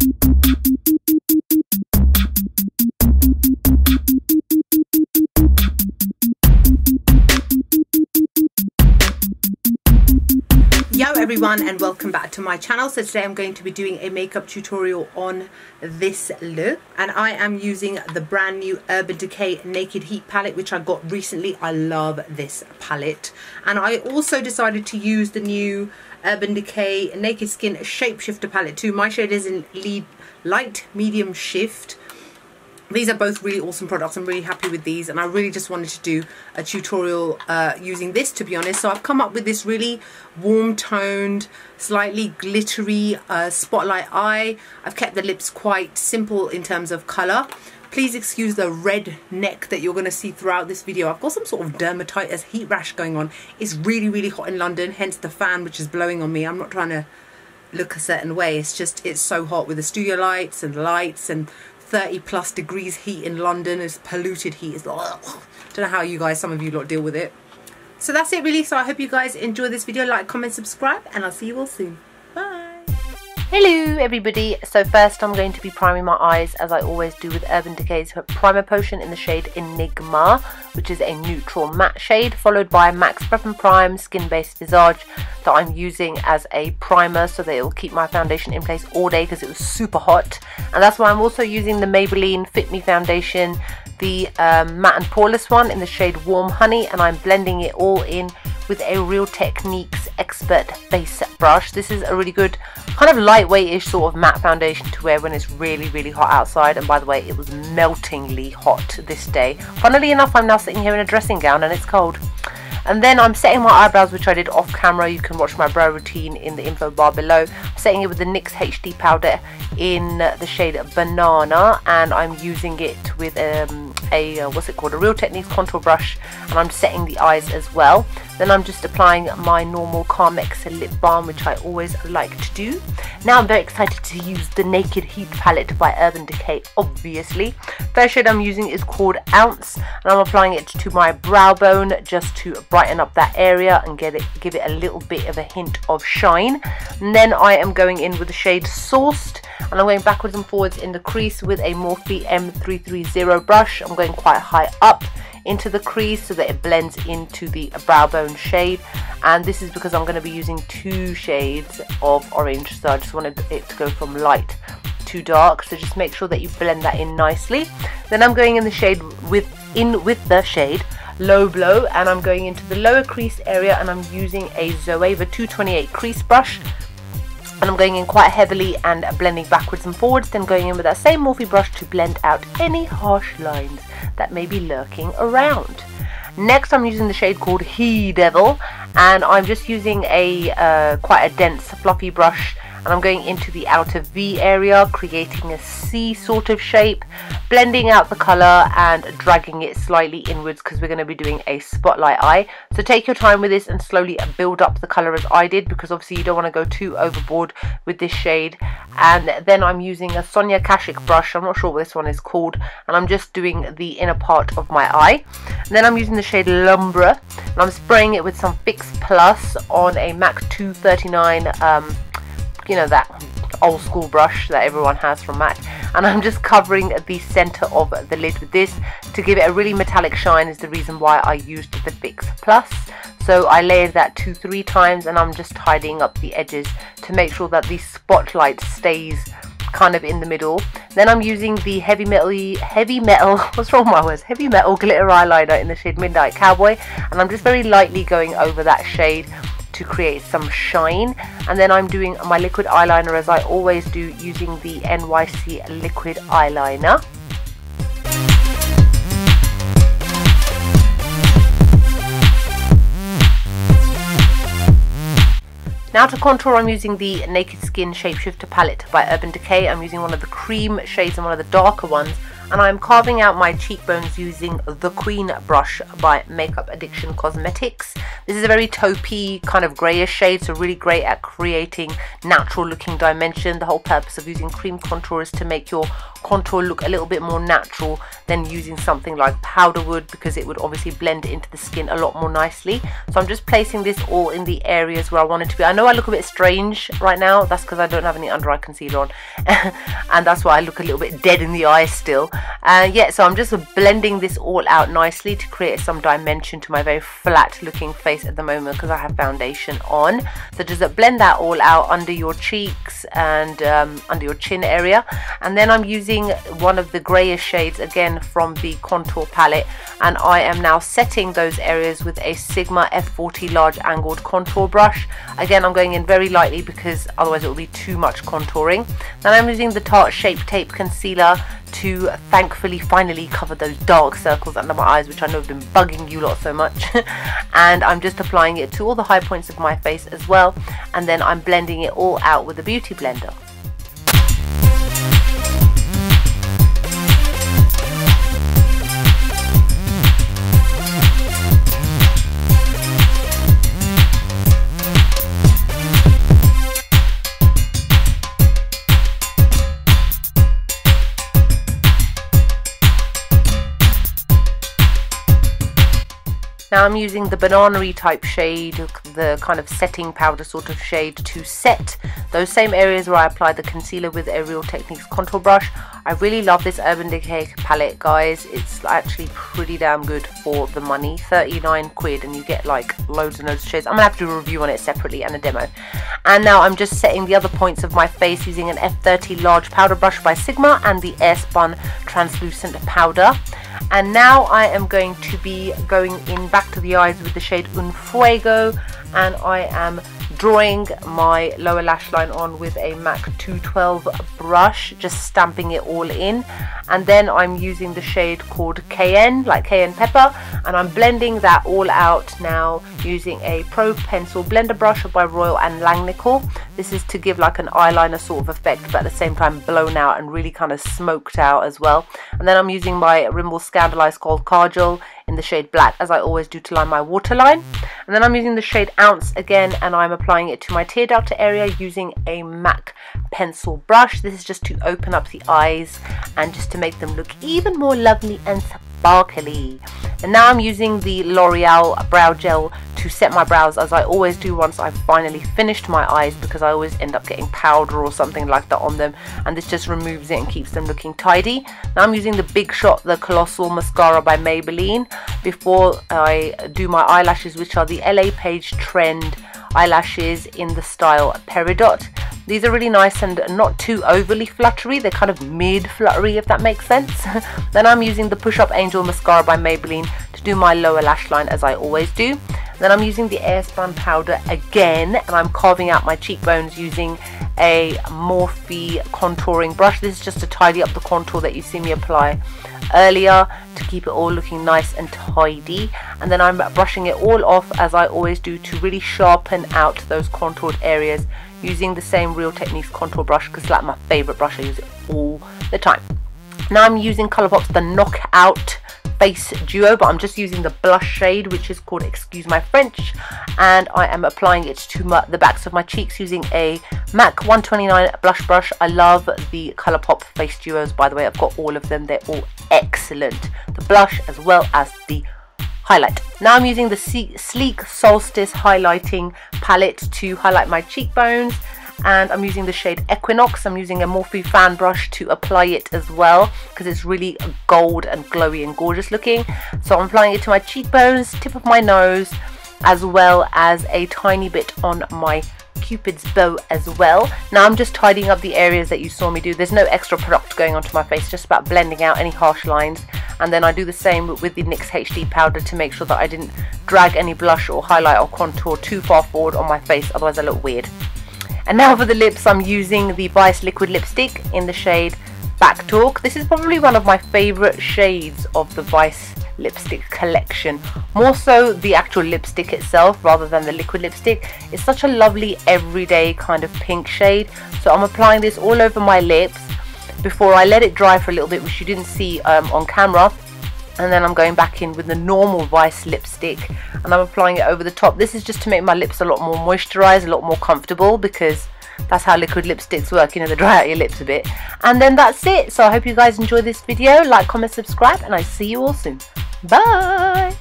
Yo everyone, and welcome back to my channel. So today I'm going to be doing a makeup tutorial on this look, and I am using the brand new Urban Decay Naked Heat palette, which I got recently. I love this palette, and I also decided to use the new Urban Decay Naked Skin Shapeshifter palette too. My shade is in light medium shift. These are both really awesome products. I'm really happy with these, and I really just wanted to do a tutorial using this, to be honest. So I've come up with this really warm toned, slightly glittery spotlight eye. I've kept the lips quite simple in terms of colour. Please excuse the red neck that you're going to see throughout this video. I've got some sort of dermatitis heat rash going on. It's really, really hot in London, hence the fan which is blowing on me. I'm not trying to look a certain way. It's just, it's so hot with the studio lights and 30 plus degrees heat in London. It's polluted heat. It's like, ugh. Don't know how you guys, some of you lot, deal with it. So that's it really. So I hope you guys enjoy this video. Like, comment, subscribe, and I'll see you all soon. Bye. Hello everybody. So first I'm going to be priming my eyes, as I always do with Urban Decay's primer potion in the shade Enigma, which is a neutral matte shade, followed by Max Prep and Prime Skin Based Visage that I'm using as a primer so that it will keep my foundation in place all day because it was super hot. And that's why I'm also using the Maybelline Fit Me foundation, the matte and poreless one in the shade Warm Honey, and I'm blending it all in with a Real Techniques Expert Face brush. This is a really good kind of lightweight-ish sort of matte foundation to wear when it's really, really hot outside. And by the way, it was meltingly hot this day. Funnily enough, I'm now sitting here in a dressing gown and it's cold. And then I'm setting my eyebrows, which I did off camera. You can watch my brow routine in the info bar below. I'm setting it with the NYX HD powder in the shade Banana, and I'm using it with a Real Techniques contour brush, and I'm setting the eyes as well. Then I'm just applying my normal Carmex lip balm, which I always like to do. Now I'm very excited to use the Naked Heat palette by Urban Decay, obviously. First shade I'm using is called Ounce, and I'm applying it to my brow bone just to brighten up that area and give it a little bit of a hint of shine. And then I am going in with the shade Sourced, and I'm going backwards and forwards in the crease with a Morphe M330 brush. I'm going quite high up into the crease so that it blends into the brow bone shade, and this is because I'm going to be using two shades of orange, so I just wanted it to go from light to dark, so just make sure that you blend that in nicely. Then I'm going in the shade with the shade Low Blow, and I'm going into the lower crease area, and I'm using a Zoeva 228 crease brush, and I'm going in quite heavily and blending backwards and forwards, then going in with that same Morphe brush to blend out any harsh lines that may be lurking around. Next I'm using the shade called He Devil, and I'm just using a quite a dense fluffy brush, and I'm going into the outer V area, creating a C sort of shape, blending out the colour and dragging it slightly inwards because we're going to be doing a spotlight eye. So take your time with this and slowly build up the colour as I did, because obviously you don't want to go too overboard with this shade. And then I'm using a Sonia Kashuk brush, I'm not sure what this one is called, and I'm just doing the inner part of my eye. And then I'm using the shade Lumbra, and I'm spraying it with some Fix Plus on a MAC 239, you know, that old school brush that everyone has from MAC, and I'm just covering the center of the lid with this to give it a really metallic shine, is the reason why I used the Fix Plus. So I layered that 2-3 times, and I'm just tidying up the edges to make sure that the spotlight stays kind of in the middle. Then I'm using the heavy metal what's wrong with my words, heavy metal glitter eyeliner in the shade Midnight Cowboy, and I'm just very lightly going over that shade to create some shine. And then I'm doing my liquid eyeliner as I always do, using the NYC liquid eyeliner. Now to contour, I'm using the Naked Skin Shapeshifter palette by Urban Decay. I'm using one of the cream shades and one of the darker ones. and I'm carving out my cheekbones using the Queen brush by Makeup Addiction Cosmetics. This is a very taupey kind of greyish shade, so really great at creating natural looking dimension. The whole purpose of using cream contour is to make your contour look a little bit more natural than using something like powder would, because it would obviously blend into the skin a lot more nicely. So I'm just placing this all in the areas where I want it to be. I know I look a bit strange right now, that's because I don't have any under eye concealer on and that's why I look a little bit dead in the eyes still. Yeah, so I'm just blending this all out nicely to create some dimension to my very flat looking face at the moment because I have foundation on. So just blend that all out under your cheeks and under your chin area, and then I'm using one of the greyish shades again from the contour palette, and I am now setting those areas with a Sigma F40 large angled contour brush. Again, I'm going in very lightly because otherwise it will be too much contouring. Then I'm using the Tarte Shape Tape Concealer to thankfully finally cover those dark circles under my eyes, which I know have been bugging you lot so much. And I'm just applying it to all the high points of my face as well, and then I'm blending it all out with a beauty blender. Now I'm using the banana-y type shade, the kind of setting powder sort of shade, to set those same areas where I applied the concealer with a Real Techniques contour brush. I really love this Urban Decay palette, guys. It's actually pretty damn good for the money. 39 quid and you get like loads and loads of shades. I'm gonna have to do a review on it separately and a demo. And now I'm just setting the other points of my face using an F30 large powder brush by Sigma and the Airspun translucent powder. And now I am going to be going in back to the eyes with the shade Un Fuego, and I am drawing my lower lash line on with a MAC 212 brush, just stamping it all in. And then I'm using the shade called Cayenne, like cayenne pepper, and I'm blending that all out now using a Pro Pencil blender brush by Royal and Langnickel. This is to give like an eyeliner sort of effect, but at the same time blown out and really kind of smoked out as well. And then I'm using my Rimmel Scandalized Gold Kajal in the shade Black, as I always do, to line my waterline. And then I'm using the shade Ounce again, and I'm applying it to my tear duct area using a MAC pencil brush. This is just to open up the eyes and just to make them look even more lovely and sparkly. And now I'm using the L'Oreal brow gel to set my brows, as I always do once I've finally finished my eyes, because I always end up getting powder or something like that on them, and this just removes it and keeps them looking tidy. Now I'm using the Big Shot, the Colossal Mascara by Maybelline, before I do my eyelashes, which are the LA Page Trend eyelashes in the style Peridot. These are really nice and not too overly fluttery. They're kind of mid-fluttery, if that makes sense. Then I'm using the Push Up Angel Mascara by Maybelline to do my lower lash line, as I always do. Then I'm using the Airspun powder again, and I'm carving out my cheekbones using a Morphe contouring brush. This is just to tidy up the contour that you see me apply earlier, to keep it all looking nice and tidy. And then I'm brushing it all off, as I always do, to really sharpen out those contoured areas using the same Real Techniques contour brush, because it's like my favorite brush. I use it all the time. Now I'm using Colourpop's the Knockout Face Duo, but I'm just using the blush shade, which is called Excuse My French, and I am applying it to the backs of my cheeks using a MAC 129 blush brush. I love the Colourpop Face Duos, by the way. I've got all of them. They're all excellent, the blush as well as the highlight. Now I'm using the Sleek Solstice highlighting palette to highlight my cheekbones, and I'm using the shade Equinox. I'm using a Morphe fan brush to apply it as well, because it's really gold and glowy and gorgeous looking. So I'm applying it to my cheekbones, tip of my nose, as well as a tiny bit on my Cupid's bow as well. Now I'm just tidying up the areas that you saw me do. There's no extra product going onto my face, just about blending out any harsh lines. And then I do the same with the NYX HD powder to make sure that I didn't drag any blush or highlight or contour too far forward on my face, otherwise I look weird. And now for the lips, I'm using the Vice liquid lipstick in the shade Back Talk. This is probably one of my favorite shades of the Vice lipstick collection, more so the actual lipstick itself rather than the liquid lipstick. It's such a lovely everyday kind of pink shade, so I'm applying this all over my lips before I let it dry for a little bit, which you didn't see on camera. And then I'm going back in with the normal Vice lipstick and I'm applying it over the top. This is just to make my lips a lot more moisturized, a lot more comfortable, because that's how liquid lipsticks work, you know, they dry out your lips a bit. And then that's it. So I hope you guys enjoy this video. Like, comment, subscribe, and I see you all soon. Bye!